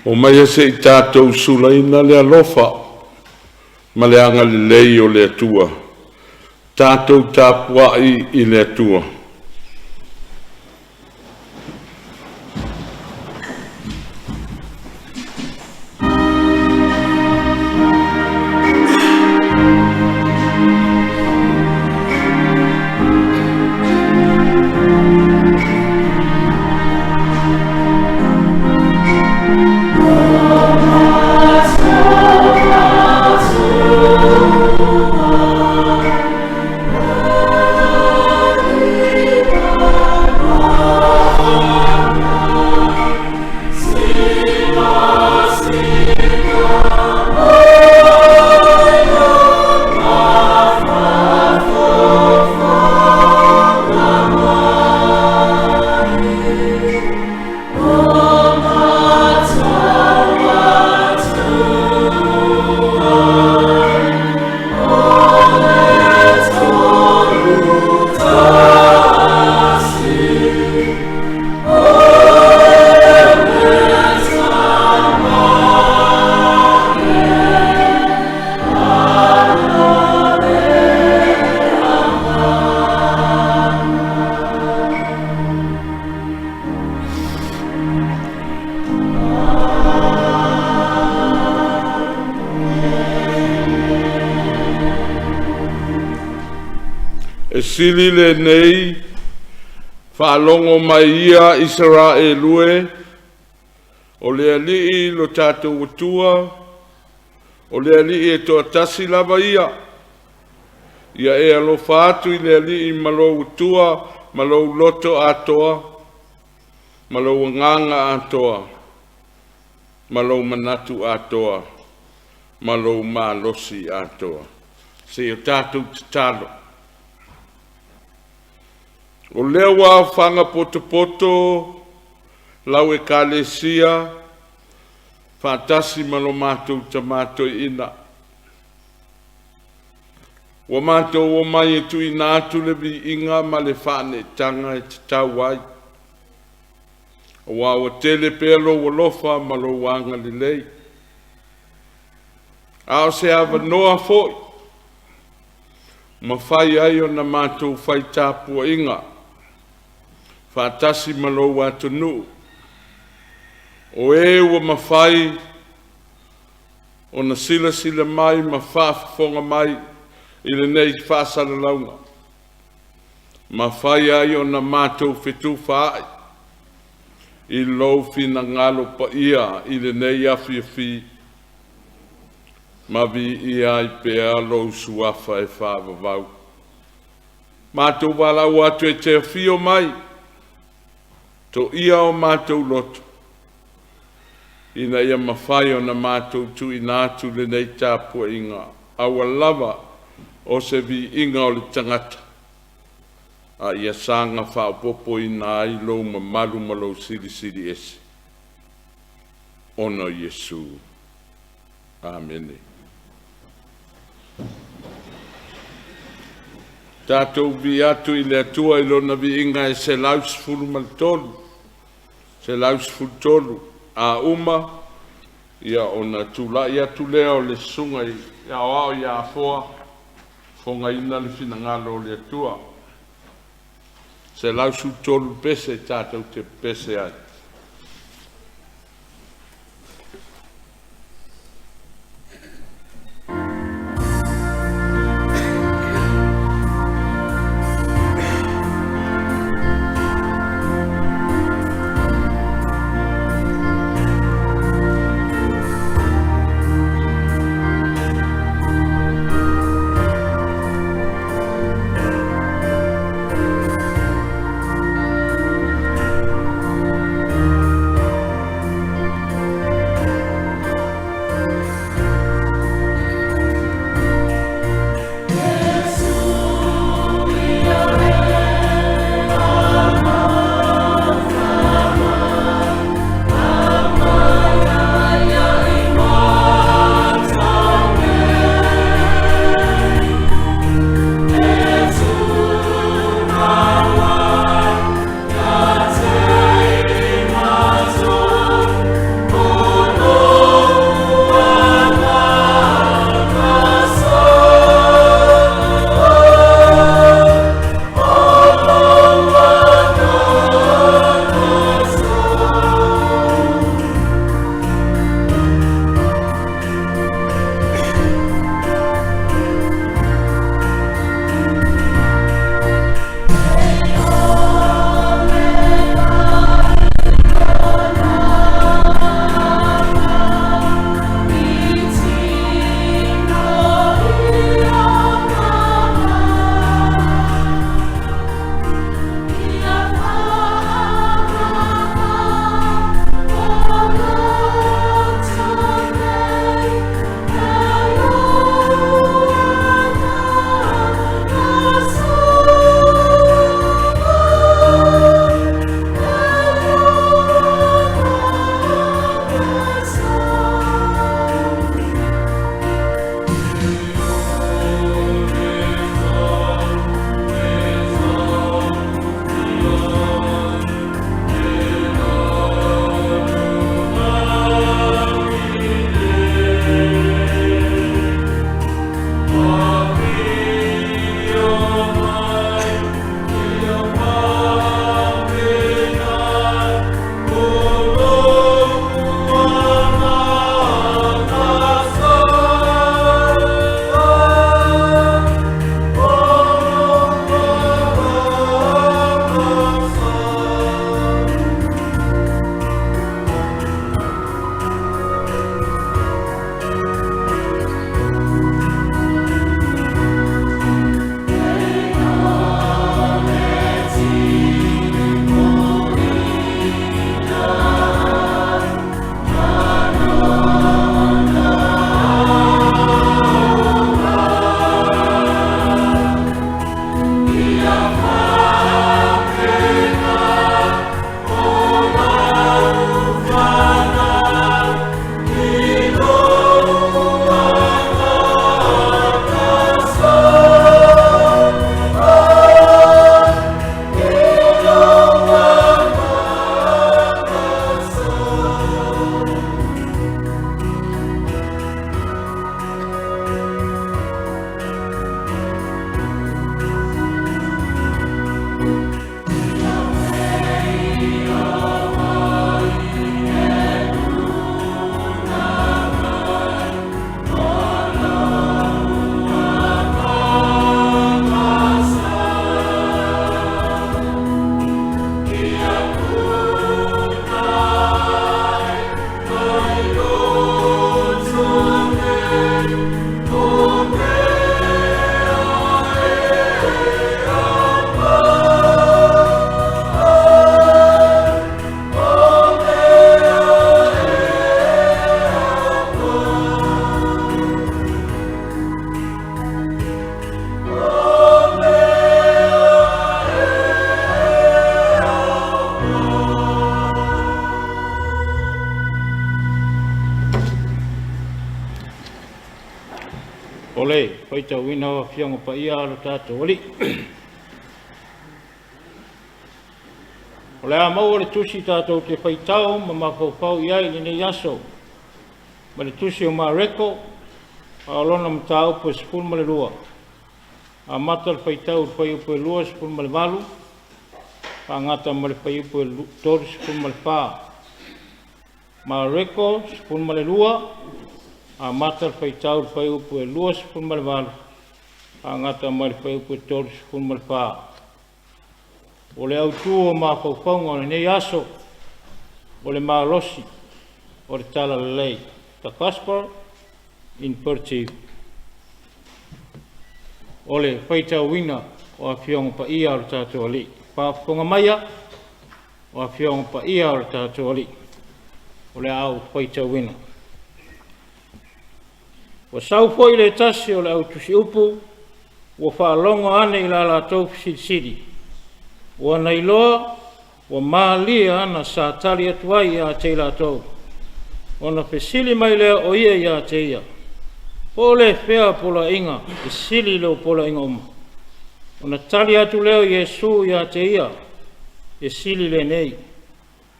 O mai se I tātou sulaina le alofa, ma le anga le lei o le atua. Tātou tāpuai I le atua. Sili le nei, whaalongo mai ia Israelue, o le alii lo tātou utua, o le alii toa tasi lava ia. Ia e alofa atu I le alii malo utua, malo loto atoa, malo nganga atoa, malo manatu atoa, malo malosi atoa. Se o tātou tatalo. O lea wā whanga poto lau e kālesia, whātasi malo mātou ta mātou ina. Wa mātou o mai e tu ina atu le vi inga ma le whāne tanga e te tau ai. O wā o tele pēlo o lofa malo wanga le lei. Ao se awa noa foi. Ma whai ai o na mātou whai tāpua inga. Whātasi malo wātu nu. O e ua mawhai, o na sila mai, ma whaafonga mai, I le nei whaasara launga. Mawhai ai o na mātou whetu whaai, I lou whina ngalo pa ia, I le nei Afiafi, ma vi ia I pēa lou suafa e whaavavau. Mātou wala watu e te whio mai, to ia o mātou loto. Ina ia mawhai o na mātou tu ina atu le nei tāpua inga. Awa lava o se vi inga o le tangata. A ia sanga whaupopo ina ai lou mamalu malo siri ese. Ono Yesu. Amen. Tātou vi atu I le atua I lona vi inga e se laus fulu maltolu. Se laus fulu tolu. A uma, ia ona tula, ia tulea o le sunga ia oao ia afoa. Fonga ina le fina ngalo le atua. Se laus fulu tolu pese tātou te pese ai. Ole, paita wina fianga pa ia alo tātou oli. Ole a mau ole tusi tātou te paitao, ma mawhau iai ni ne yaso. Ma le tusi o maa reko, a alona mta upo sipun ma le lua. A mata le paitao pai upo e lua sipun ma le valu. A ngata ma le pai upo e tori sipun ma le pā. Ma reko sipun ma le lua. A mata le paitao pai upo e lua sipun ma le valu. A ngata ma le pai upo e tori sipun ma le pā. O le au tuo ma whauwhaunga o le nei aso, o le maa losi, o le tala le lei, ta Kaspar, in Pertiv. O le whaitau wina o a whionga pa ia o le tātou ali. Pāwhunga maia o a whionga pa ia o le tātou ali. O le au whaitau wina. O sau foi le tasi o le au tusi upu, o whaalongo ane i la la tau sidi. Wa nailoa, wa maalia na sa tali atuai a te la tau. O na pesili mai lea o ia ia te ia. Po le fea pola inga, e sili leo pola inga uma. O na tali atu leo Yesu ia te ia, e sili le nei.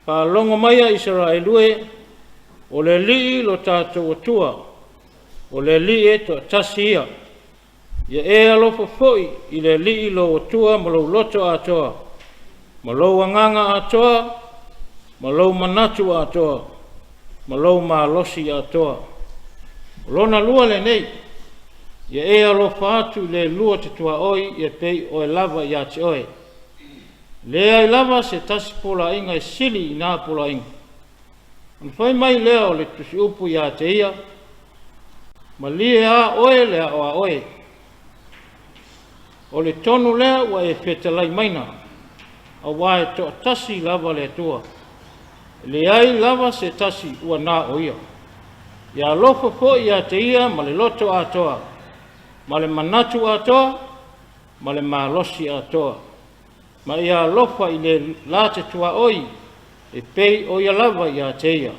Pa longo maia Israelue, o le lii lo tātou atua, o le lii e to tasi ia. Ia e alofa foi i le lii lo atua ma lo loto atoa. Ma lou anganga atoa, ma lou manatu atoa, ma lou maalosi atoa. Lona lua le nei, ia e alofa atu le lua te tua oi, ia pei o e lava ia te oe. Lea i lava se tasi pola inga e sili i nā pola inga. An whai mai lea o le tusi upu ia te ia, ma lie a oe lea o a oe. O le tonu lea wa e whetalai maina, a wae to tasi lava le tua. Le ai lava se tasi ua nā o ia. Ia lofa po ia te ia ma le loto atoa, ma le manatu atoa, ma le maalosi atoa. Ma ia lofa i le la te tua oi, e pei o ia lava ia te ia.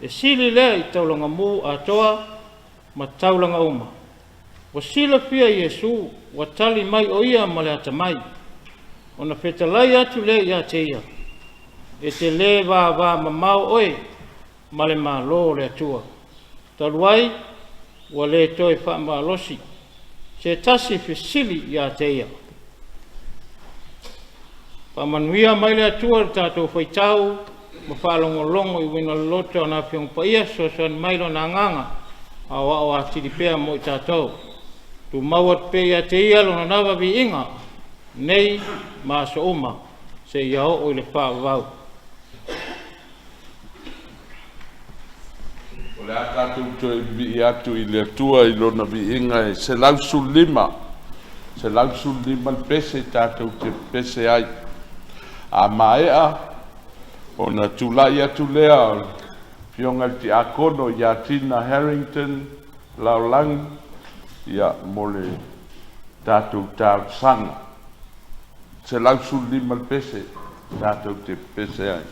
E sili lea i taulanga mū atoa, ma taulanga uma. Wa sila fia Yesu, wa tali mai o ia ma le atamai. Ona whetalai atu le ia te ia. E te le wā ma mau oe, ma le mā lō le atua. Taluai, wa le toi wha mā losi. Se tasi whisili ia te ia. Pa manuia mai le atua le tātou whaitau, mawhalongolongo I wina loto o na whiong paia so son mailo na nganga a wa a tiripea mo I tātou. Tu mawat pe ia te ia lona nawa vi inga nei ma so uma se iao o I le whaavau. O le tātou toi vi atu I le atua I lona vi inga e se lausu lima. Se lausu lima le pese tātou te pese ai. A maea o na tulai atu lea fionga ti akono ia Tina Harrington laulang ia mole tātou tāu sanga. Se lausu lima le pese tātou te pese ai.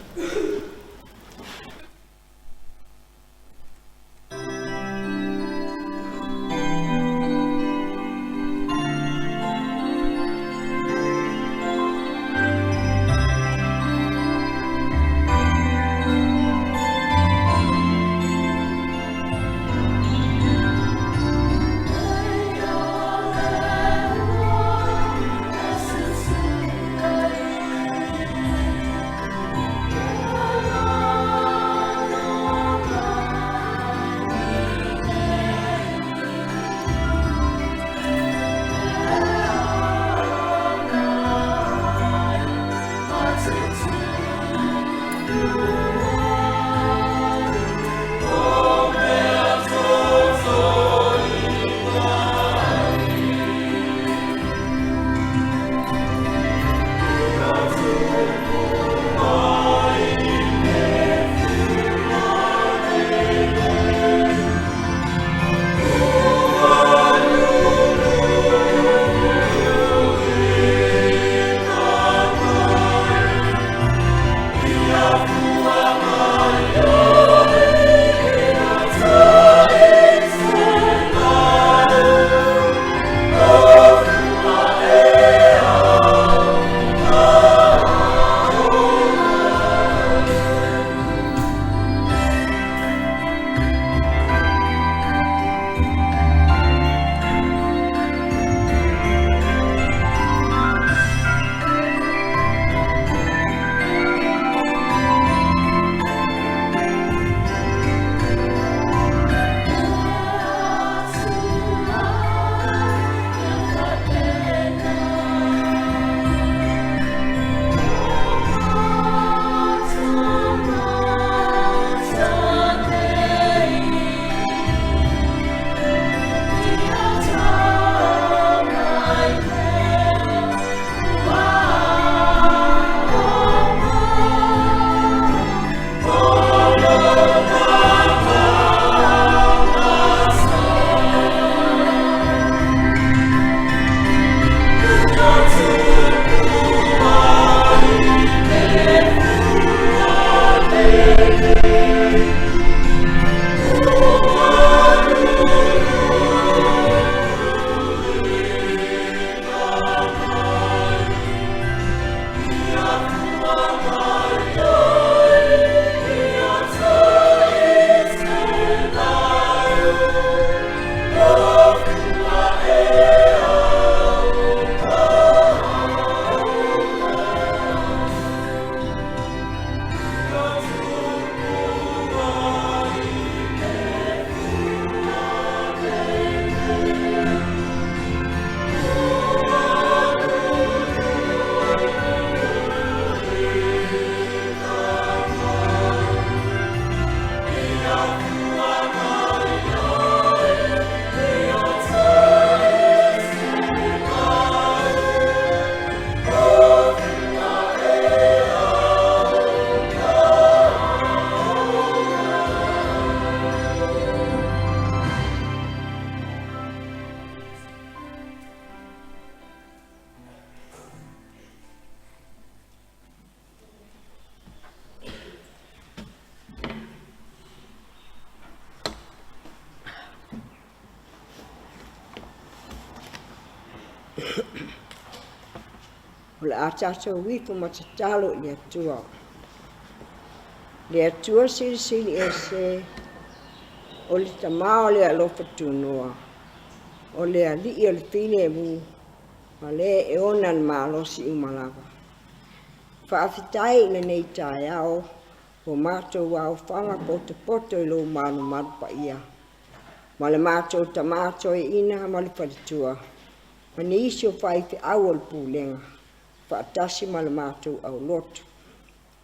O le atato wifu matatalo le atua. Le atua sili e se o le tamao le alofa tunua. O le ali o le fine e mu. Ma le e ona le maalosi umalava. Whaafitai le nei tai au o mātou au whanga poto I lo manu pa ia. Ma le mātou tamato e ina ma le whalitua. Ma ni isi o whai te awal pūlenga. Whaatasi ma le mātou au lotu.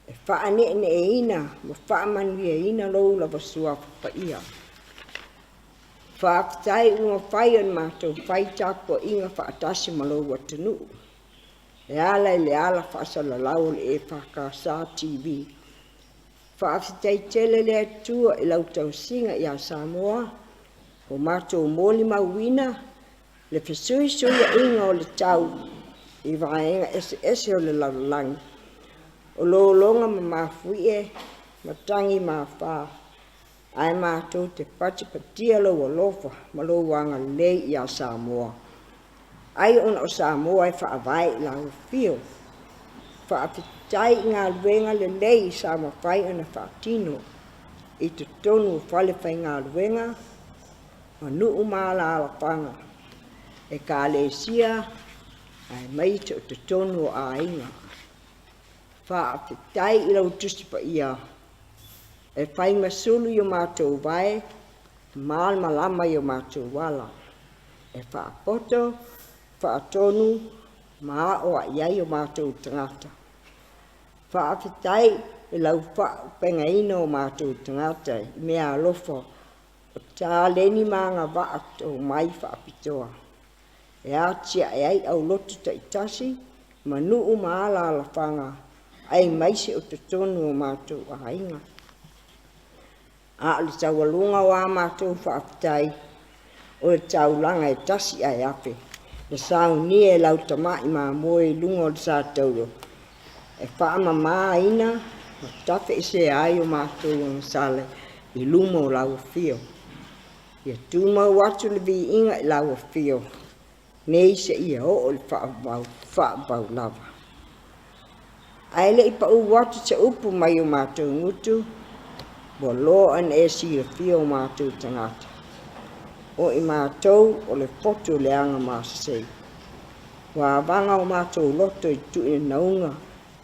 E whaane ne e ina, ma whaamanu e ina lo la wasua pa ia. Whaakitai unga whai an mātou whai tāpua inga whaatasi ma lo watanu. Le ala whaasala lau le EFKS TV. Whaafitai tele le atua I lau tau singa I a Samoa. O mātou mōli mauina, le whesui suia inga o le tau I vaenga ese o le laulangi. O lo longa ma mafuie, ma tangi ma wha. Ai mātou te patia lo o lofa, ma lo wanga lei I a Samoa. Ai ona o Samoa e whaavai lau fio. Whaafitai ngā luenga le lei sa ma whai ana whaatino. I te tonu whale whai ngā luenga, ma nuu māla ala whanga. E ka le sia, ai mai te o te tonu o a inga. Whaafitai I lau tusi pa ia. E whai masulu I o mātou vai, māl malama I o mātou wala. E whaapoto, whaatonu, maa o a iai o mātou tangata. Whaafitai I lau whaapenga ina o mātou tangata, I mea alofa, o tā leni maa ngā waat o mai whaapitoa. E atia e ai au lotu ta itasi, ma nuu maala ala whanga, ai maise o te tonu o mātou a hainga. A le tau alunga o a mātou whaafitai, o le tau langa e tasi ai ape. Le Sauniga e lau tamai ma moe lunga o le sātauro. E whaama maa ina, ma tafe se ai o mātou o sale, I luma o lau fio. Ia tūma watu le vi inga I lau fio. Nei se ia o le whaabau lava. Ai le ipa u watu te upu mai o mātou ngutu, bo lo an e si le fio o mātou tangata. O I mātou o le foto le anga māsasei. Wa vanga o mātou loto I tuine naunga,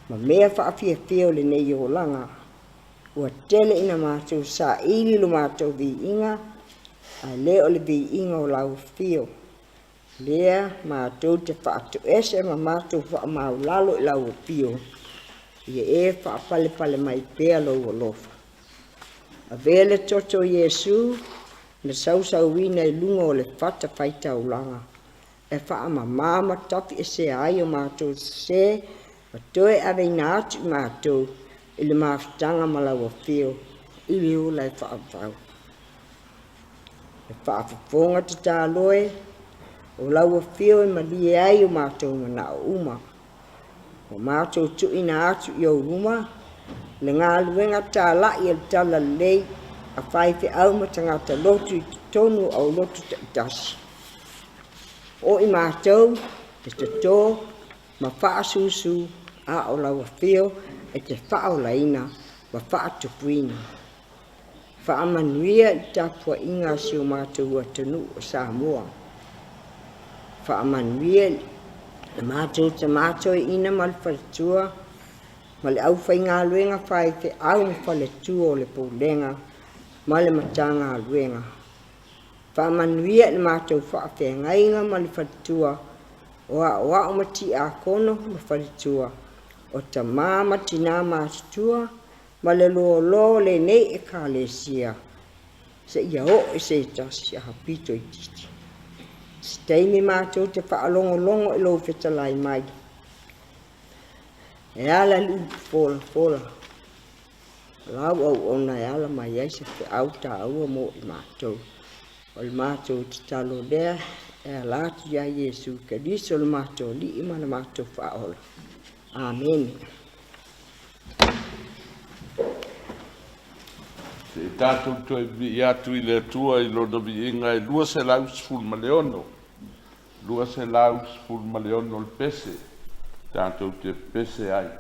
ma mea whaafia le nei o langa. Ua tele ina mātou sa ili lo mātou vi inga, ai le o le vi inga o lau fio. Lea mātou te whaatu ese ma mātou whaamau lalo I lau fio. Ia e whaapale mai pēa lo o lofa. A vele toto Yesu, le sausauina I lunga o le whata whaita o langa. E whaama māma tafi e se ai o mātou se, ma toe ave ina atu I mātou, I le māwhitanga ma lau fio, I le o lai whaapau. E whaafafonga te tāloe, o lau fio I malie ai o mātou mana o uma. O mātou tuina atu I o uma, le ngā luenga tā lai e tala lei, a whaife au ma tangata lotu I tonu au lotu te itasi. O I mātou, e te tō, ma whaasusu, a o lau fio, e te whaolaina, ma whaatupuina. Whaamanuia I tāpua inga si o mātou ua tanu o Samoa. Whaamanuia le mātou te mātou ina ma le whaletua, ma le au whai ngā luenga whai te au ma whaletua o le poulenga, ma le matanga luenga. Whaamanuia le mātou whaafengainga ma le whaletua, o a o mati a kono ma whaletua, o ta māma tina mātua, ma le lo le nei e ka le sia. Se ia o e se tasi a hapito I titi. Se teimi mātou te whaalongo I lo whetalai mai. E ala li fola. Lau au ona e ala mai eise te au ta aua mo I mātou. O le mātou te talo lea e alatu ia Yesu Keriso le mātou li ima le mātou whaola. Amen. Se tātou toi vi atu I le atua I lona vi inga e lua se laus ful maleono. Lua se laus ful maleono le pese. Tātou te pese ai.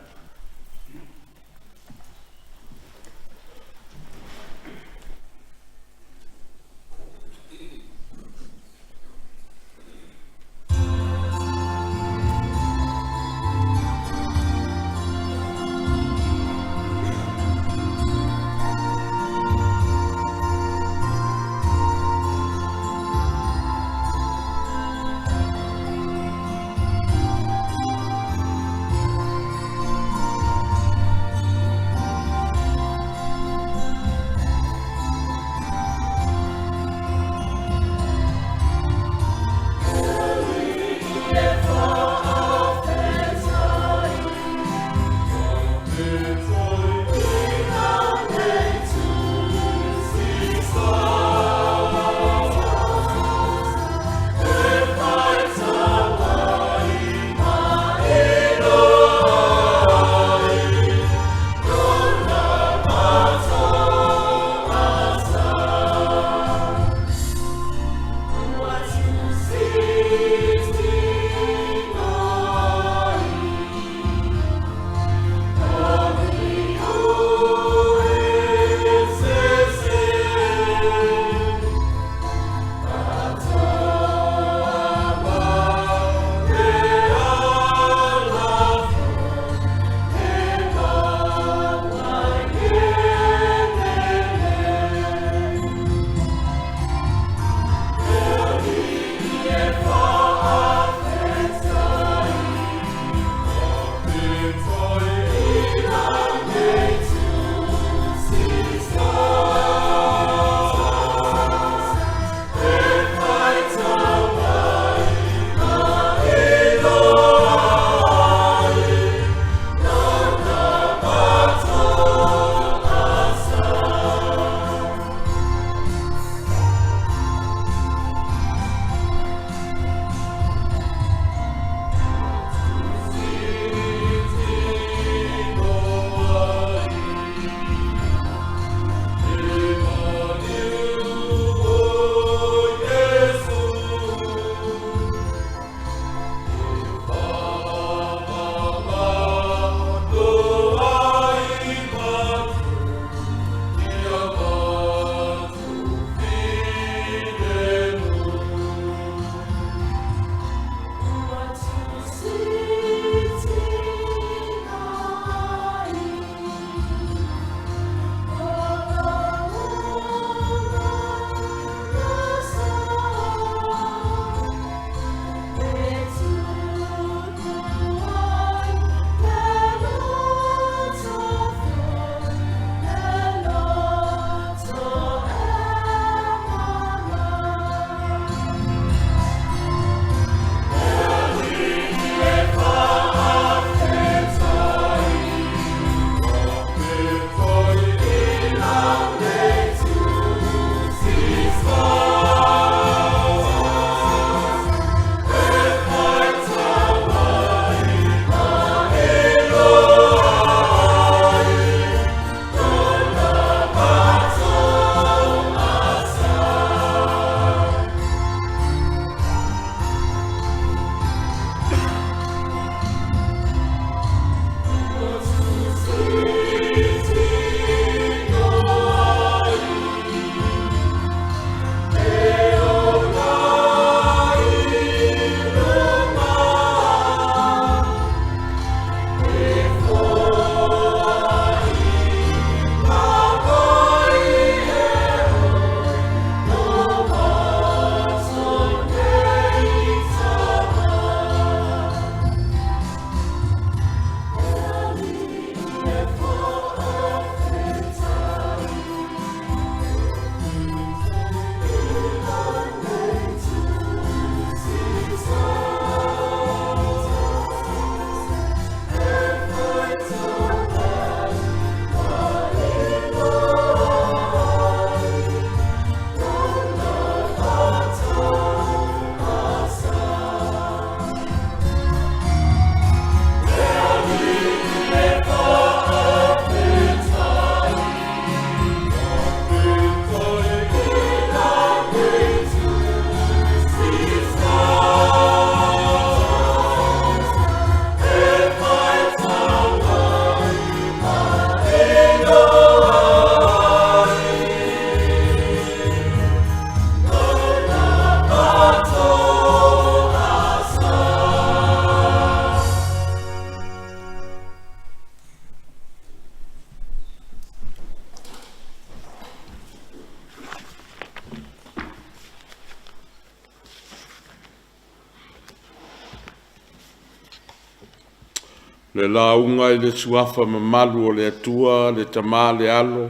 le launga i le suafa mamalu o le atua, le tamā le alo,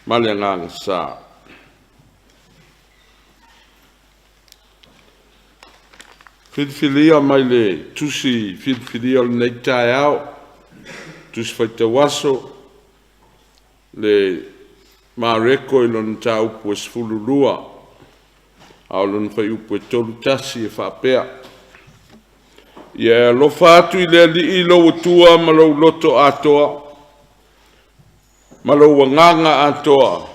ma le nganga sā. Whilwhilia mai le tusi whilwhilia o le nei tae au, tusi whaitawaso, le mareko i lona tā upu e sfululua, au lona whai upu e tolu tasi e whapea. Ia lofa atu i le ali i lo tua ma lo loto atoa, ma lo wanganga atoa,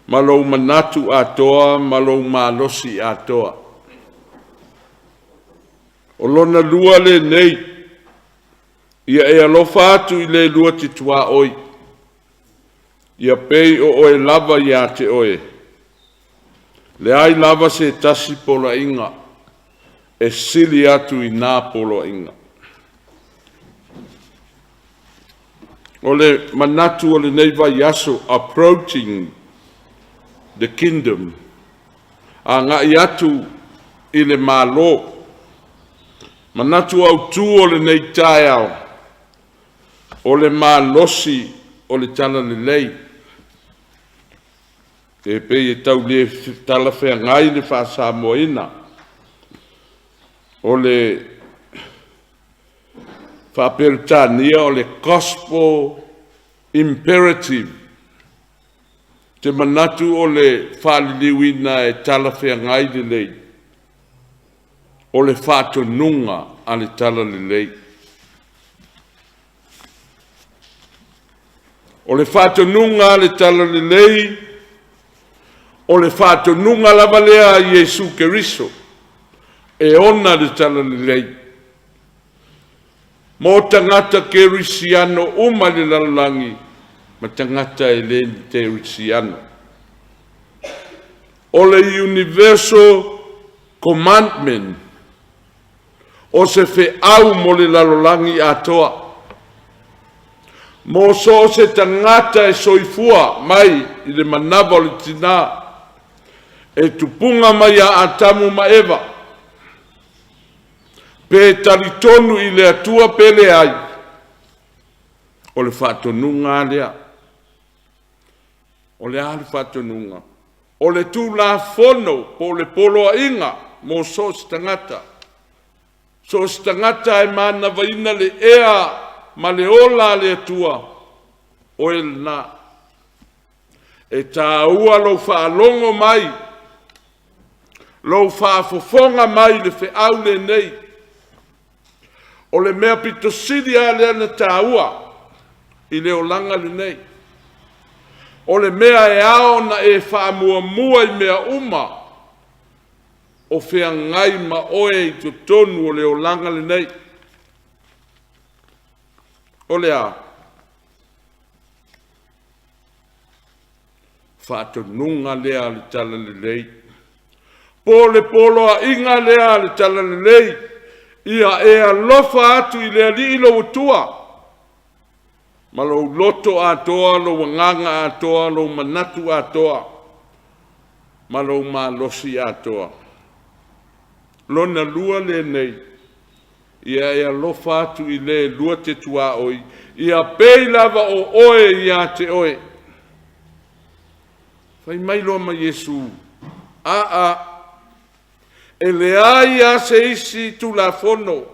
ma lo manatu atoa, ma lo malosi atoa. O lona lua le nei, ia e alofa atu i le lua titua oi, ia pei o oe lava ia te oe. Le ai lava se tasi pola inga, e sili atu i nā polo inga. O le manatu o le neiva yaso, approaching the kingdom, a ngai atu i le malo, manatu au tu o le nei tae au, o le malosi o le tala le lei, e pei e tau le tala whea ngai le wha Samoina, o le whaperitania o le gospel imperative, te manatu o le whaliliwina e tala whea ngai le lei, o le whatonunga a le tala le lei. O le whatonunga a le tala le lei, o le whatonunga lava lea a Iesu Keriso, e ona le tala le lei. Mo tangata kerisiano uma le lalangi, ma tangata e le kerisiano. O le universal commandment, o se fe au mo le lalangi atoa. Mo so se tangata e soifua mai i le manava o le tina, e tupunga mai a atamu ma eva, pe taritonu i le atua pele ai, o le whatonunga lea, o le ale whatonunga, o le tu la fono po le polo inga, mo so se tangata, so se tangata e mana vaina le ea, ma le ola le atua, o e na, e ta ua lo whaalongo mai, lo whaafofonga mai le whaau le nei, o le mea pito siri a le ana ta ua, i le olanga le nei, o le mea e ao na e whaamua mua i mea uma, o whea ngai ma oe i to tonu o le olanga le nei, o le a whaatonunga lea le tala le lei, po le polo a inga lea le tala le lei, ia e alofa atu i le ali ilo utua, ma lo loto atoa, lo wanganga atoa, lo manatu atoa, ma lo malosi atoa. Lona lua le nei, ia e alofa atu i le lua te tua oi, ia pei lava o oe ia te oe. Fai mai loa ma Yesu, e le ai a se isi tu la fono,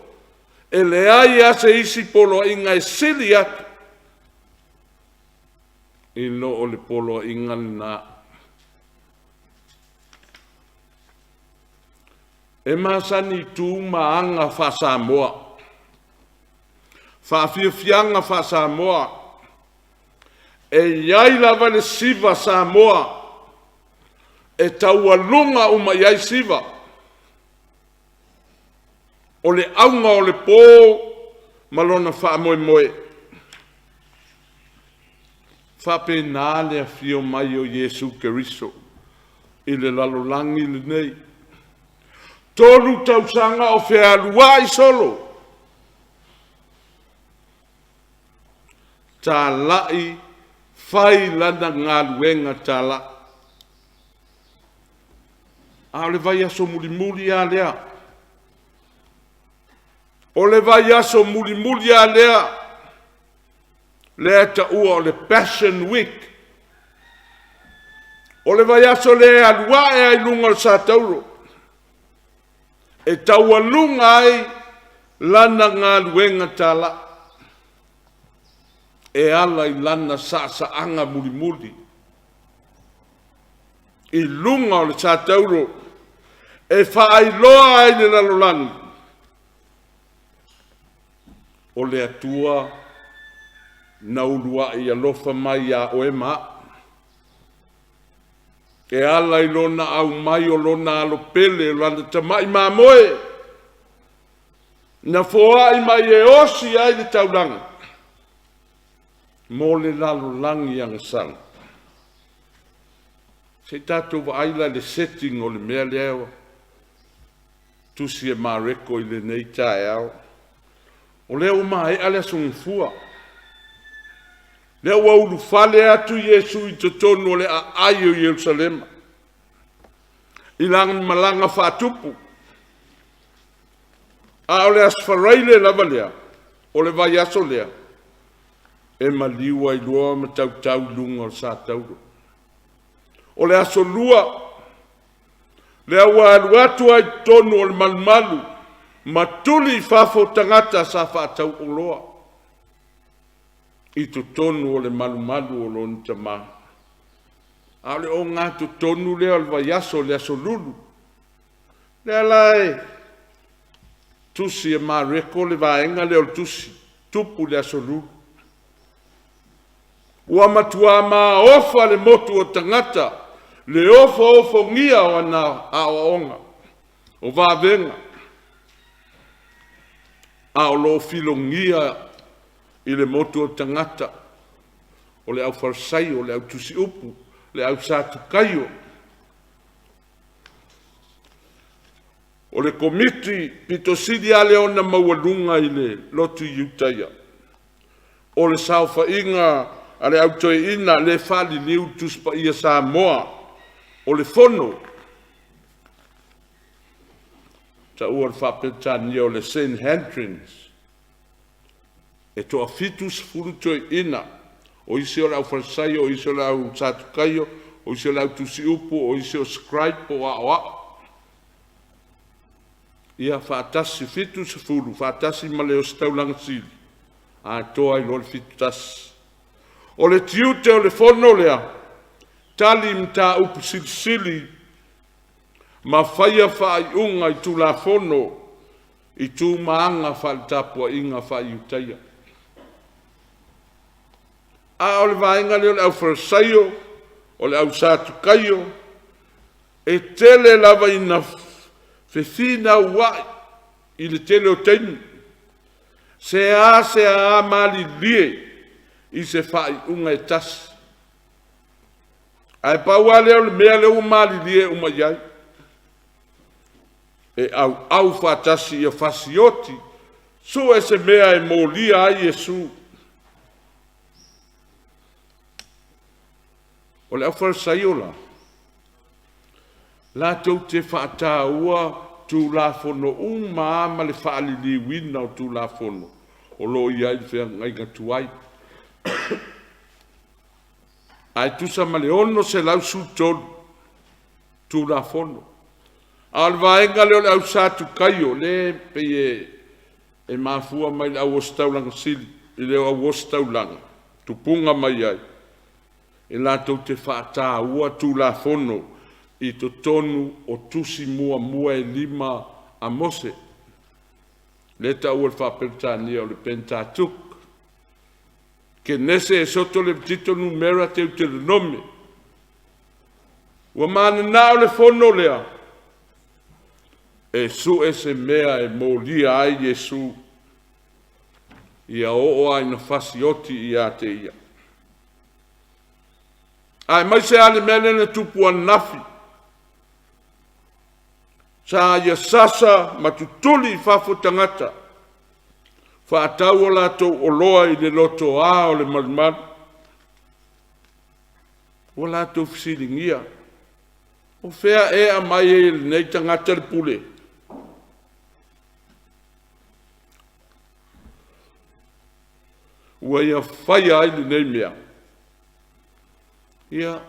e le ai a se isi polo inga e sili atu, i lo o le polo inga na. E masani tu maanga fa Samoa, fa Afiafianga fa Samoa, e iai lava le siva Samoa, e taualunga uma iai siva, o le aunga o le pō malona wha moe moe. Whape nā le a fio mai o Iesu Keriso, i le lalolangi le nei. Tolu tausanga o whea lua i solo. Tā lai whai lana ngā luenga tā la. A le vai aso muli muli a lea. O le vai aso muli muli a lea ta ua o le Passion Week. O le vai aso lea alua e ai lunga o sa tauro. E taua lunga ai lana ngā luenga tala. E ala i lana sa anga muli muli. I lunga o le sa tauro. E whaailoa ai le lalolangi. O le atua na ulua i alofa mai a oema. E ala i lona au mai o lona alo pele o lana tamai mamoe. Na foa i mai e osi ai le taulanga. Mo le lalolangi ang sang. Se tātou wa aila le setting o le mea leawa. Tusi e mareko i le nei tae au. O leo mai ale sungfua. Leo wa ulu fale atu Yesu i totonu o le a aio i Jerusalema. I langan malanga whaatupu. A o le asfaraile lava lea. O le vai aso lea. E maliwa i lua ma tau lunga o sa tauro. O le aso lua. Lea wa aluatu ai tonu o le malumalu. Matuli fafo tangata sa whaatau o loa. I to tonu o le malumalu o loni tama. A le o ngā to tonu lea o le vaiaso le aso lulu. Lea lai. Tusi e mareko le vaenga leo tusi. Tupu le aso lulu. Ua matua ma ofa le motu o tangata. Le ofo ngia o ana a onga. O vavenga. A o lo filongia i le motu o tangata. O le au farsai, o le au tusi upu, le au satu kaio. O le komiti pitosidi ale ona maualunga i le lotu iutaia. O le saufa inga ale au toi ina le fali liu tuspa ia Samoa. O le fono. Ta ua le whapetani o le St. Hendrins. E toa fitus furu toi ina. O isi o lau farsai, o isi o lau satukaio, o isi o lau tusi upu, o isi o scribe o a. Ia whaatasi fitus furu, whaatasi male o staulanga sili. A toa i lor fitus. O le tiute o le fono lea. Tali mta upu sili. Ma whaia whai unga i tu la fono. I tu maanga whai tapua inga whai utaia. A o le vaenga leo le au wharasaio. O le au satukaio. E tele lava ina whewhina wai. I le tele o teinu. Se a mali lie. I se whai unga e tasi. Ai paua leo le mea leo mali lie umaiai. E au whaatasi i a whasioti. Su e se mea e mōlia ai Jesu. O le au wharasaiola. La tau te whaataa ua tu la fono ma le whaalili wina o tu la fono. O lo iai whea ngai ngatuai. Ai tusa ma le ono se lau su tolu. Tu la fono. Al vaenga leo le au satu kaio le pe e mafua mai le au ostaulanga sili. I leo au ostaulanga. Tupunga mai ai. E la tau te whaata ua tu la fono. I to tonu o tusi mua e lima a mose. Le ta ua le whapeltania o le pentatuk. Ke nese e soto le tito numera te nome. Ua mana nao le fono lea. E su e se mea e mōlia ai Jesu. Ia o ai na fasioti ia te ia. Ai mai se ale mele na tupu anafi. Sa ia sasa matutuli fafo tangata. Whaatau o latou o loa i le loto a o le malimanu. O latou fisilingia. O fea e a mai e nei tangata le pule. ua ia whaia ai nei mea. Ia,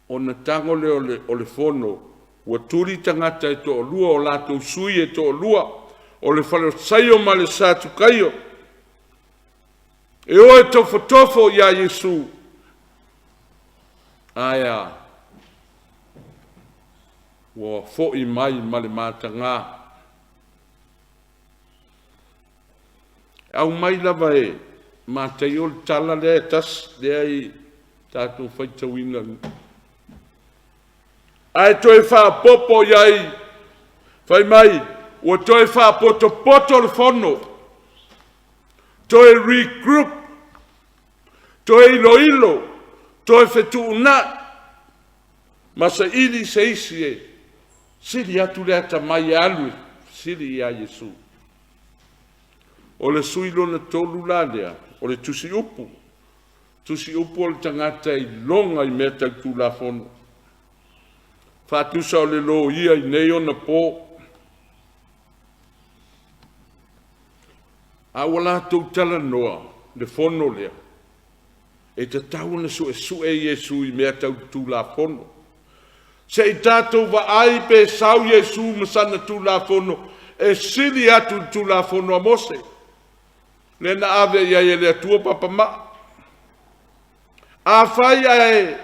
o na tango o le fono, ua turi tangata e to lua o lato sui e to lua, o le whalo saio ma le sātu kaio. E oe tofo ia Yesu. Aia, ua fo'i mai ma le mātanga. Au mai lava e, mātai o le tala lea tas, lea i tātou whaitawina. Ai toi wha popo iai, whai mai, ua toi wha poto le fono, toi regroup, toi ilo, toi whetu una, masa ili se isi e, siri atu lea ta mai alui, siri ia Yesu. O le suilo na tolu la lea, o le tusi upu o le tangata i longa i mea tautu la fono. Whātusa o le lo ia i nei o na pō. A wala tau tala noa, le fono lea. E ta tau na su e Yesu i mea tautu la fono. Se i tātou wa ai pe sau Yesu masana tu la fono, e sili atu tu la fono a mose. Le na ave ia e le atua papa ma. A whai ai,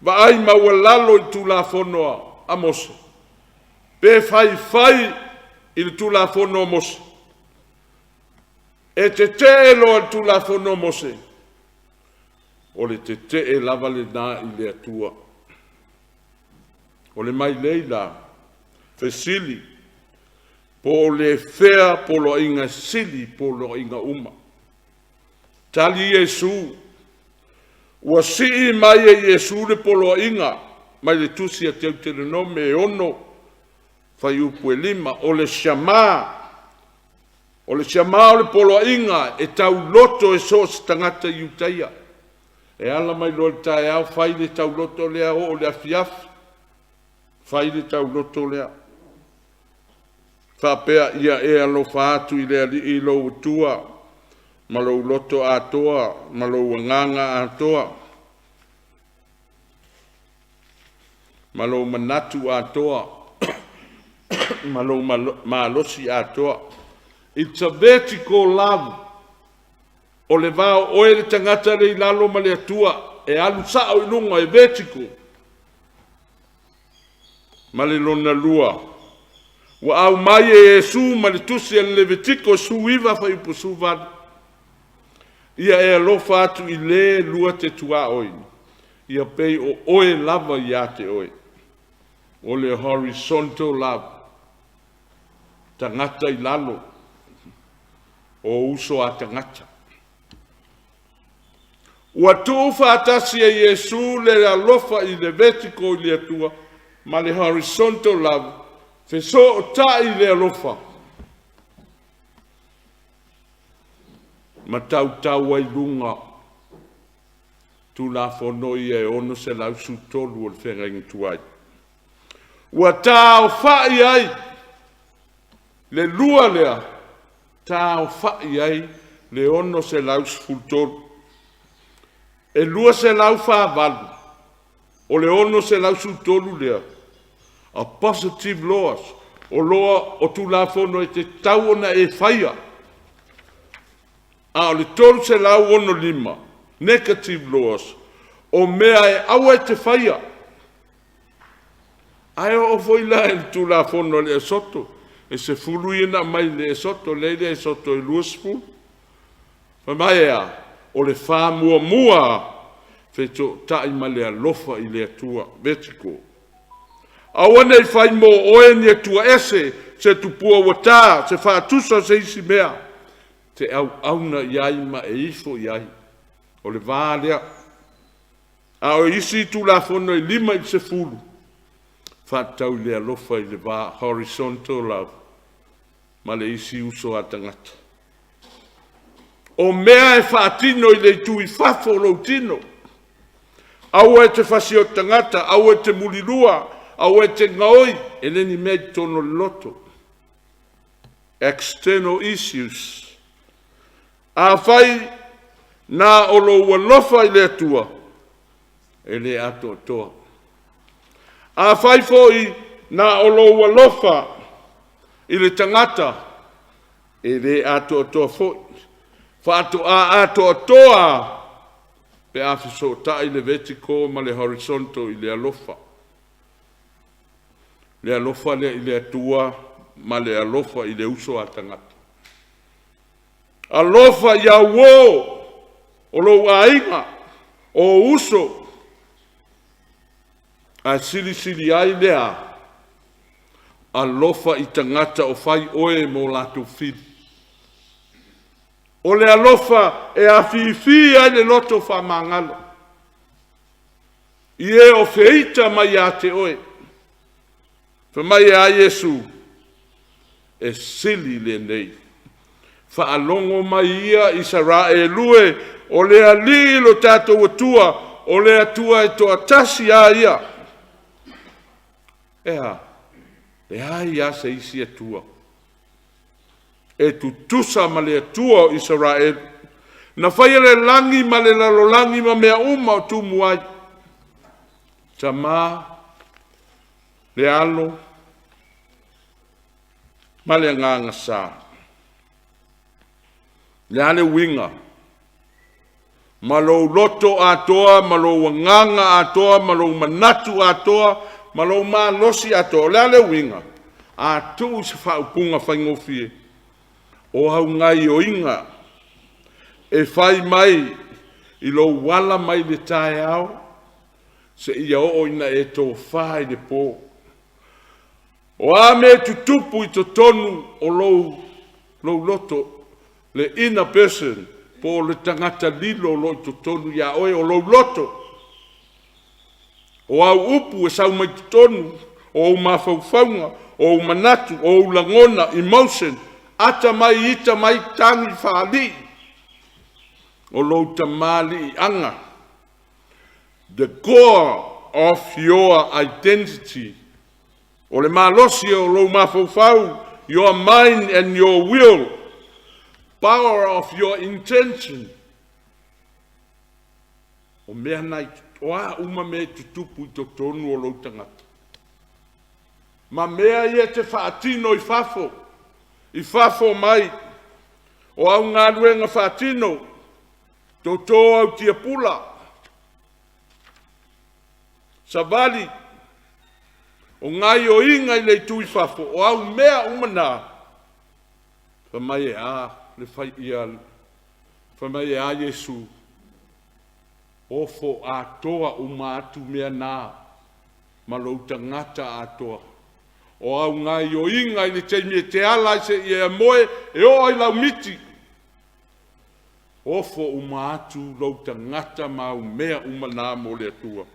wa ai maua lalo i tu la fono a mose. Pe whai i le tu la fono a mose. E te lo i tu la fono a mose. O le te lava le na i le atua. O le mai leila, fesili, po le fea po lo inga sili, po lo inga uma. Tali Yesu, ua sii mai e Yesu le po lo inga, mai le tusi a teu te nome e ono, fai upu e lima, o le shama o le po lo inga, e tau loto e so tangata iutaia. E ala mai lo le tae au, fai le tau loto lea o le Afiafi. Fai le tau loto lea. Whapea ia e alofa atu i lea li i lo utua, ma lo loto atoa, ma lo nganga atoa, ma lo manatu atoa, ma lo malosi atoa. It's a vertical love. O le vao oe le tangata le ilalo ma le atua, e alu sao i lunga e vertical. Ma le lona lua. Wa au mai e Yesu ma le tusi e Levitiko suiva fa ipu suvad. Ia e alofa atu i le lua te tua oini. Ia pei o oe lava ia te oe. O le horizontal love. Tangata i lalo. O uso a tangata. Ua tuufa atasi e Yesu le alofa i le vertical i le atua. Ma le horizontal love, fe so o tai le alofa. Ma tau ai lunga, tu la fonoi e ono se lau su tolu o le whenga tuai. Ua tau whai ai, le lua lea, tau whai ai, le ono se lau su tolu. E lua se lau whavalu, o le ono se lau su tolu lea. A positive laws, o loa o tu la fono e te tau ona e whaia. A o le tolu se lau ono lima, negative laws, o mea e awa e te whaia. Ai o foi la e tu la fono le soto, e se fulu ina mai le soto, le soto e luasfu. Ma mai ea, o le wha mua, feto tai ma le alofa i le atua, vertical. Awane i fai mo oe ni atua ese, se tupua wata, se whaatusa se isi mea. Te auna iai ma e ifo iai. O le vālea. A o isi tu la fono i lima i se fulu. Whaatau le alofa i le vā horizontal love. Ma le isi uso a tangata. O mea e whaatino i le tui fafo lo tino. Au e te fasio tangata, au e te mulirua, au e te ngaoi, e leni mea tono loto. External issues. A fai na o lo walofa i le atua, e le ato toa. A fai foi na o lo walofa i le tangata, e le ato toa foi. Fa ato toa, pe afiso ta i le vertical ma le horizontal i le alofa. Le alofa le i le atua, ma le alofa i le uso a tangata. Alofa ia wo, o lo ainga, o uso, a sili ai lea, alofa i tangata o fai oe mo lato fili. O le alofa e afiafi ai le loto fa mangalo. I e o feita mai a te oe. Fa mai a Yesu e sili le nei. Fa alongo mai ia i sara e lue o le ali lo tato watua o le atua e to atasi a ia. Ea, e ai a se isi atua. E tu tusa ma le atua o Israel. Na whaia le langi ma le lalolangi ma mea uma o tu muai. Tama, le alo, ma le nganga sa. Le ale winga. Ma lo loto atoa, ma lo nganga atoa, ma lo manatu atoa, ma lo malosi atoa. Le ale winga. A tu se whaupunga whaingofie. O hau ngai o inga, e whai mai, i lo wala mai le tae au, se ia o ina e tō whai le pō. O a me tutupu i to tonu o lo loto, le inner person, po le tangata lilo lo i to tonu ia oe o lo loto. O au upu e sau mai to tonu, o mawhauwhaunga, o manatu, o langona, emotion, ata mai ita mai tangi whaali. O lo tamali anga. The core of your identity. O le malosi o lo mafofau. Your mind and your will. Power of your intention. O mea nai, o a uma me tutupu i to tonu o lo tangata. Ma mea ia te whaatino i fafo. I fafo mai, o au ngā ruenga whātino, tō tō au tia pula. Savali, o ngai o inga i le tui fafo, o au mea umana. Whamai e a, le whai ia, whamai e a Yesu, ofo a toa uma atu mea nā, ma louta ngata a toa. O au ngai o inga i le teimi e te ala se i e moe e o ai lau miti. Ofo uma atu louta ngata ma au mea uma nā mo le atua.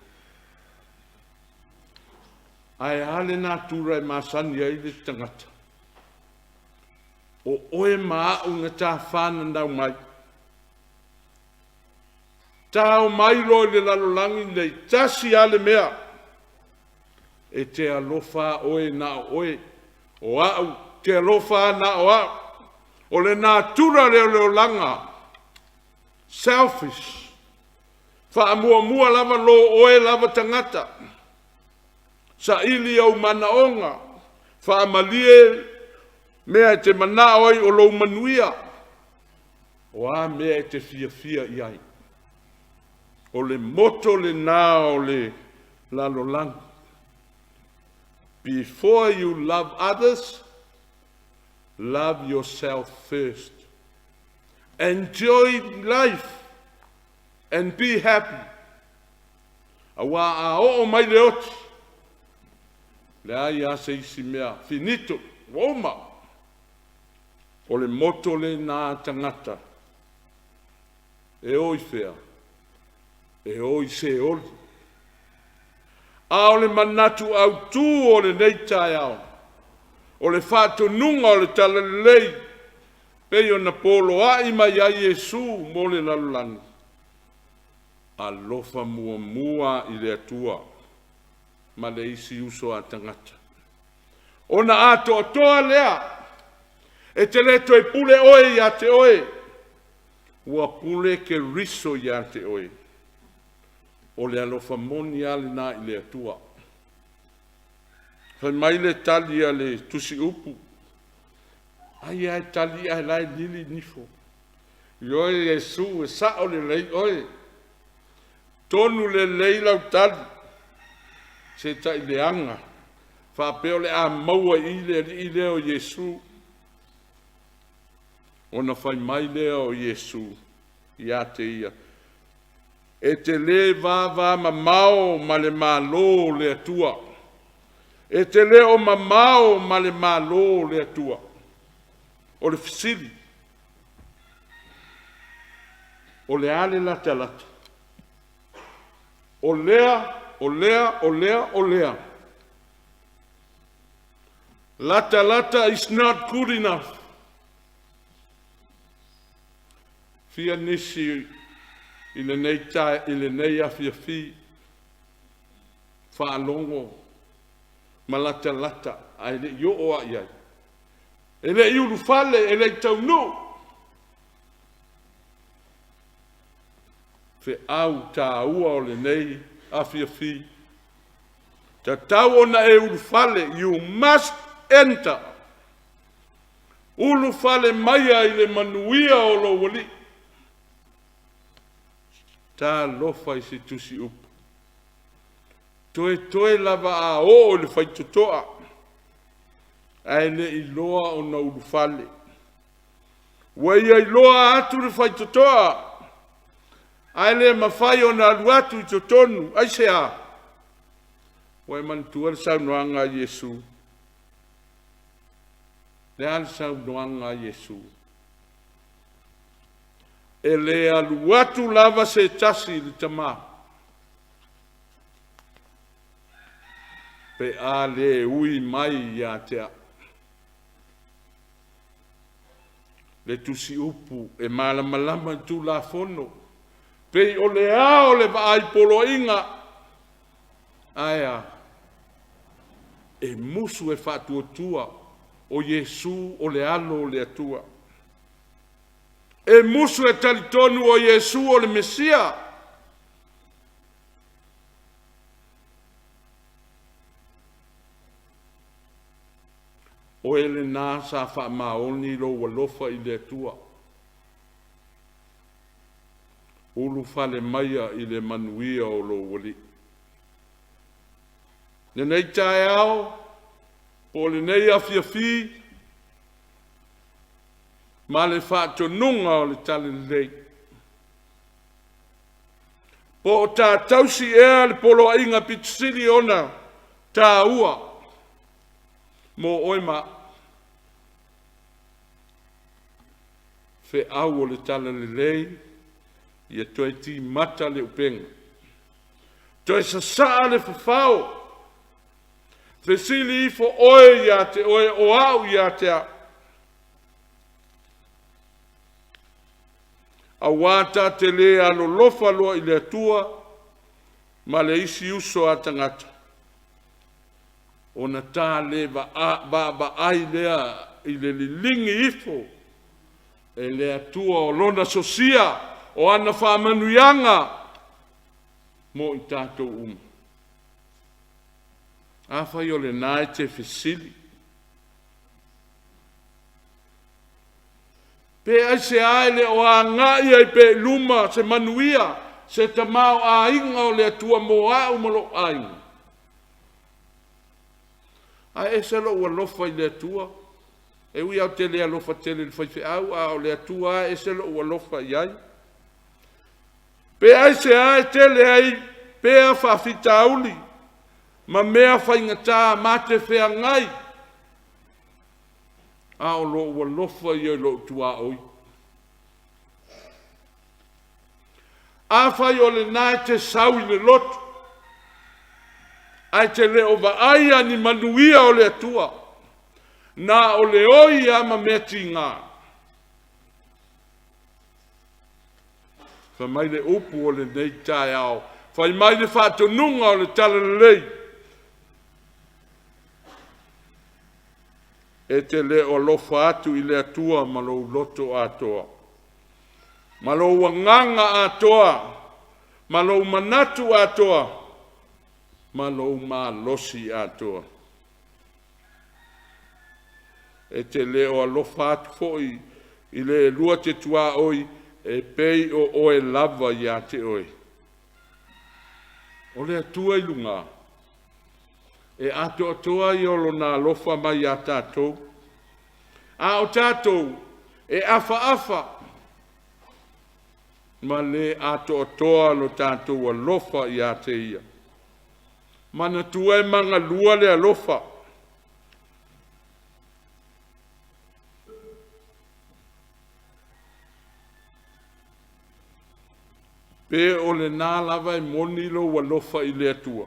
Ai ale nā tura e masani ai le tangata. O oe maa unga tā whāna nau mai. Tāo mai roi le lalolangi le tasi ale mea. E te alofa oe na oe, o au, te alofa na o au, o le nā tura leo langa, selfish, wha mua lava lo oe lava tangata, sa ili au manaonga, wha amalie, mea te mana oi o lo manuia, o a mea te fia iai, o le moto le nā o le lalo langa. Before you love others, love yourself first. Enjoy life and be happy. Awa a o mai le oti. Le ai a se isi mea. Finito. Woma. O le moto le nā tangata. E oi fea. E oi se oli. A o le manatu au tū o le neitai au. O le whātu nunga o le talalei. Pei o na polo a ima ia Yesu mo le lalulani. A lofa mua i le atua. Ma le isi uso a tangata. O na ato toa lea. E te leto e pule oe i a te oe. ua pule ke riso ia te oe. O le alofa moni ale na i le atua. Fai mai le tali a le tusi upu. Ai ai tali ai lai lili nifo. Ioe Yesu e sa o le lei oe. Tonu le lei lau tali. Se ta i le anga. Fa peo le a maua i le o Yesu. Ona fai mai le o Yesu. Ia te ia. E te le va mamao ma le malo le atua. E te le o mamao ma le malo le atua. O le fisili. O le ale lata lata. O lea. Lata is not good enough. Fia nisi i le nei Afiafi whaalongo ma lata ai le yo o ai ai. E le iuru fale e le tau no. Fe au ta ua o le nei Afiafi. Ta tau ona e uru fale, you must enter. Ulu fale maia i le manuia o lo wali. Ta lofa i se tusi upu. Toe lava a o le faitotoa. Ai le iloa o na ulu fale. Wai iloa atu le faitotoa. Ai le mawhai o na aluatu i totonu. Ai se a. Wai mantua le saunoanga Yesu. Le al saunoanga Yesu. E le aluatu lava se tasi le tama. Pe a le ui mai ia tea. Le tusi upu e malama tu la fono. Pe o le a o le vaai polo inga. Aia. E musu e fatu o tua. O Yesu o le alo o le atua. E musu e talitonu o Yesu o le Mesia. O ele nā sa wha maoni lo walofa i le atua. Ulu fale maia i le manuia o lo wali. Le nei tae ao, po le nei Afiafi, ma le whātonunga o le tale lei. Po o tā tausi ea le polo inga pitusili ona, tā ua, mo oima, fe au o le tale lei, ia toi ti mata le upenga. Toi sa saa le fafao, fe sili ifo oe ia te oe o au ia te a. A wata te le alo lofa loa i le atua, ma le isi uso a tangata. O na tā le ba ai lea i le lilingi ifo, e le atua o lona sosia, o ana whamanuianga, mo i tātou uma. Awhai o le nai te fesili. Pe ai se aile o a ngai ai pe luma se manuia, se tamau a inga o le atua mo a umalo a inga. A e se lo ua lofa i le atua, e ui au te lea lofa tele le whaife au, a o le atua e se lo ua lofa i ai. Pe ai se ai tele ai, pe a whawhita auli, ma mea whaingatā ma te whea ngai. A o lo ua lofa i o lo tua oi. A whai o le nai te sau i le lotu. Ai te le o vaaya ni manuia o le atua. Na o le oi ama mea ti ngā. Wha mai le upu o le nei tai au. Whai mai le whātonunga o le tala lei. E te le o lofa atu i le atua ma lo loto atoa. ma lou agaga atoa, ma lou manatu atoa, ma lou malosi atoa. E te leo alofa atu fo'i i le lua te tua oi e pei o oe lava ia te oe. O le atua i lunga. E ato atoa i olo na alofa mai a tātou. A o tātou e afa. Ma le ato atoa lo tātou alofa i a te ia. Mana tua e manga lua le alofa. Pe o le nā lava e moni lo walofa i le atua.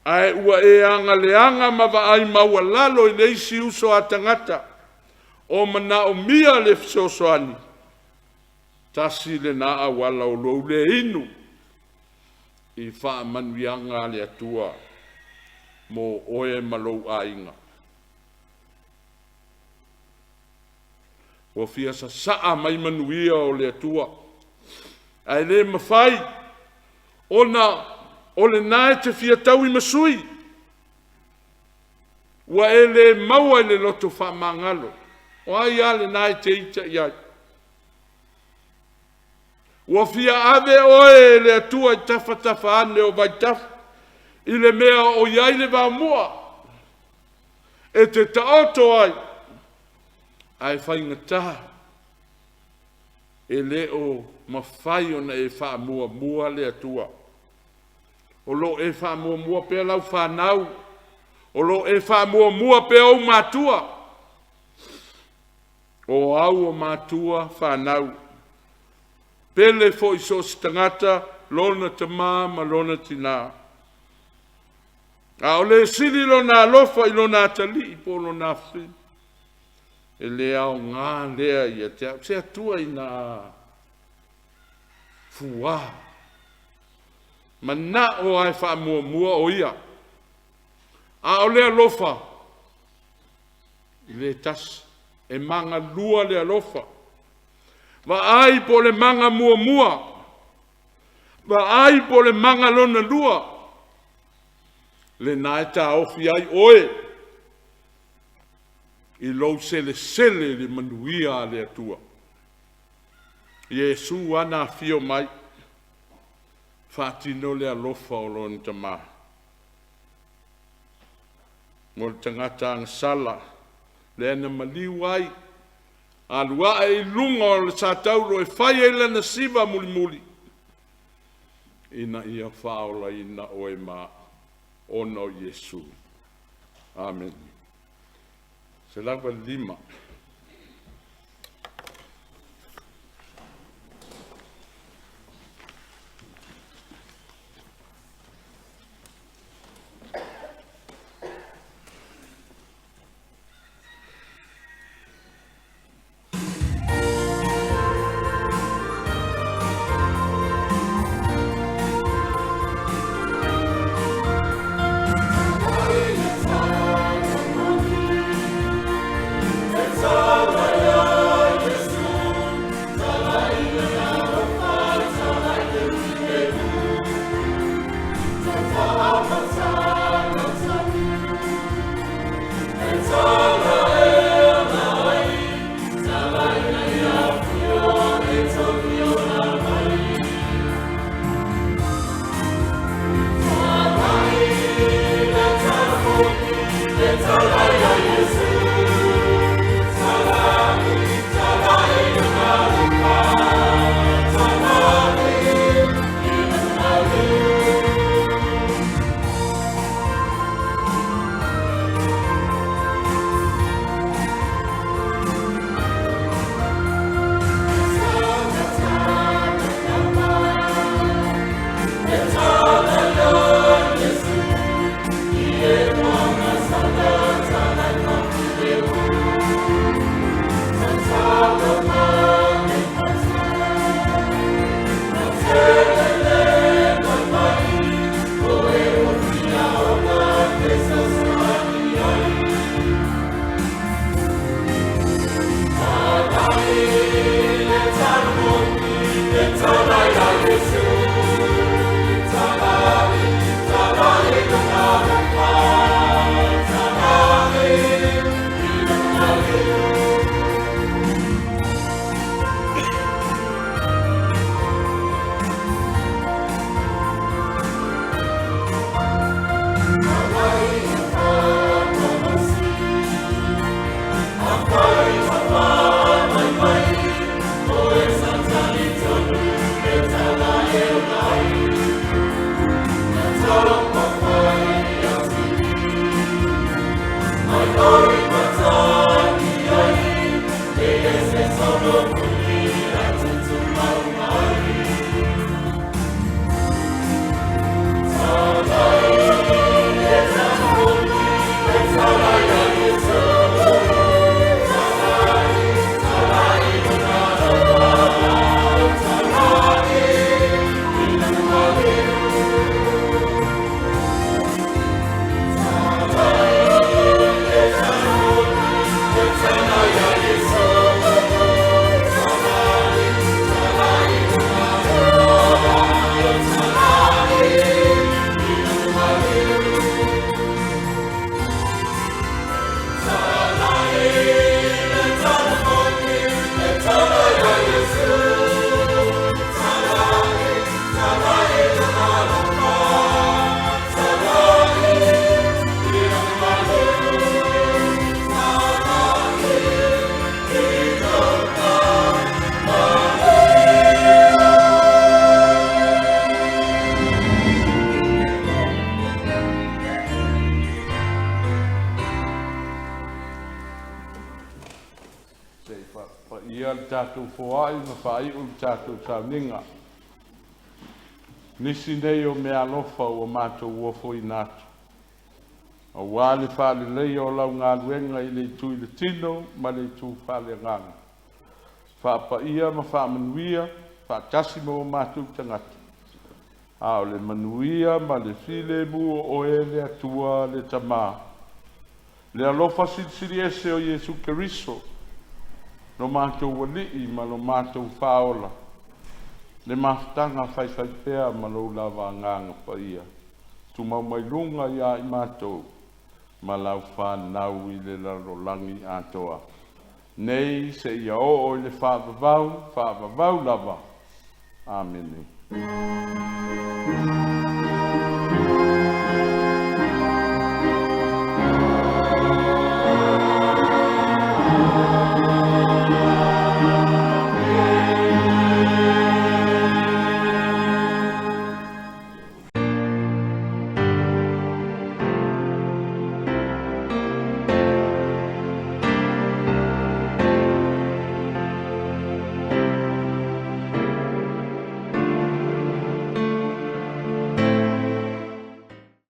Ai ua e anga le anga mawa ai maua lalo i le isi uso a tangata. O mana o mia le fisosoani. Tasi le nā a wala o lo le inu. I wha manuianga le atua. Mo oe malou a inga. Wa fia sa saa mai manuia o le atua. Ai le mawhai, o le nāe te fia tau i masui. Wa e le maua le loto wha mangalo. O ai a le nāe te ita i ai. Wa fia ave oe le atua i tafa ane o vai tafa. I le mea o iai le wā mua. E te taoto ai. Ai whai ngataha. E le o mawhai ona e wha mua le atua. O lo e wha mua pe lau whanau. O lo e wha mua pe au mātua. O au o mātua whanau. Pele fo i so stangata, lona tamā ma lona tina. A o le sili lona alofa i lona atali i po lona whin. E le au ngā lea i a te au. Se atua i nā fua. Ma na o ai wha mua o ia. A o le alofa. I le tas. E manga lua le alofa. Va ai po le manga mua. Va ai po le manga lona lua. Le nae ta ofi ai oe. I lou sele le manuia le atua. Iesu ana fio mai. Fatino le alofa o lon tama. Mo le tangata ang sala. Le ana maliu ai. Alua e lunga o le sātauro e whai e lana siva muli. Ina ia whaola ina oe ma ono Iesu. Amen. Se lava 5. It's tātou whoai ma whai o tātou Sauniga. Nisi nei o mea lofa o mātou uofo I nātu. O wale whale lei o lau ngā luenga I le tui le tino ma le tū whale nganga. Whapa ia ma whamanuia, whakasi mo o mātou tangata. A o le manuia ma le file mu o e le atua le tamā. Le alofa siri ese o Yesu Keriso. No mātou walii ma no mātou whaola. Le maftanga whai pēa ma lo lava nganga pa ia. Tu mau mai lunga ia I mātou. Ma lau whanau I le larolangi atoa. Nei se ia o le whaavavau lava. Amen.